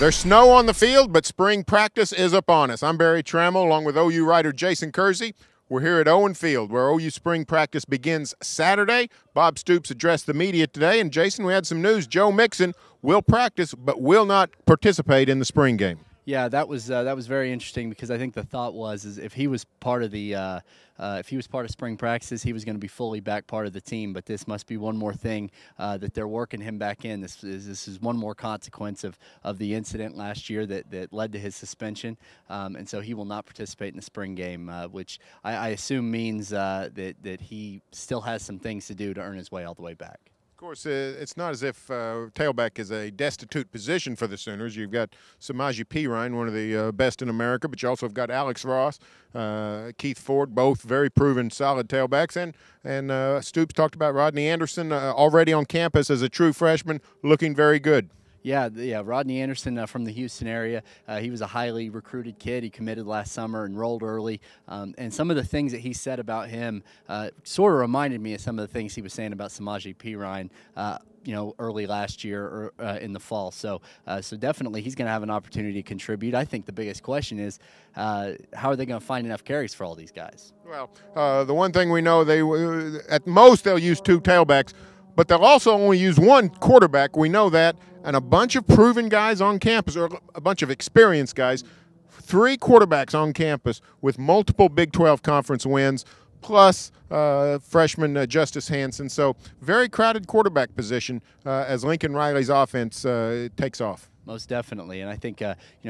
There's snow on the field, but spring practice is upon us. I'm Barry Tramel, along with OU writer Jason Kersey. We're here at Owen Field, where OU spring practice begins Saturday. Bob Stoops addressed the media today, and Jason, we had some news. Joe Mixon will practice, but will not participate in the spring game. Yeah, that was very interesting because I think the thought was if he was part of spring practices, he was going to be fully back part of the team. But this must be one more thing that they're working him back in. This is one more consequence of the incident last year that led to his suspension, and so he will not participate in the spring game, which I assume means that he still has some things to do to earn his way all the way back. Of course, it's not as if tailback is a destitute position for the Sooners. You've got Samaje Perine, one of the best in America, but you also have got Alex Ross, Keith Ford, both very proven, solid tailbacks. And Stoops talked about Rodney Anderson already on campus as a true freshman, looking very good. Yeah, Rodney Anderson from the Houston area. He was a highly recruited kid. He committed last summer, enrolled early, and some of the things that he said about him sort of reminded me of some of the things he was saying about Samaje Perine, early last year or in the fall. So definitely he's going to have an opportunity to contribute. I think the biggest question is how are they going to find enough carries for all these guys? Well, the one thing we know, at most they'll use two tailbacks, but they'll also only use one quarterback. We know that. And a bunch of proven guys on campus, or a bunch of experienced guys, 3 quarterbacks on campus with multiple Big 12 conference wins, plus freshman Justice Hansen. So very crowded quarterback position as Lincoln Riley's offense takes off. Most definitely, and I think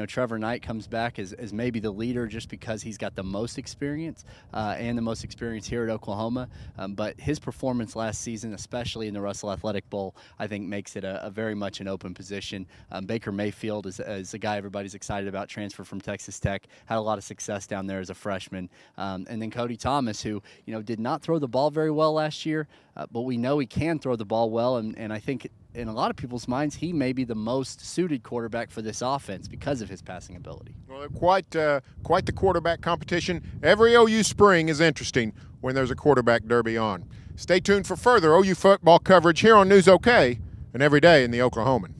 Trevor Knight comes back as maybe the leader just because he's got the most experience and the most experience here at Oklahoma. But his performance last season, especially in the Russell Athletic Bowl, I think makes it a very much an open position. Baker Mayfield is a guy everybody's excited about, transfer from Texas Tech, had a lot of success down there as a freshman. And then Cody Thomas, who did not throw the ball very well last year, but we know he can throw the ball well, and I think in a lot of people's minds, he may be the most suited quarterback for this offense because of his passing ability. Well, quite the quarterback competition. Every OU spring is interesting when there's a quarterback derby on. Stay tuned for further OU football coverage here on News OK and every day in the Oklahoman.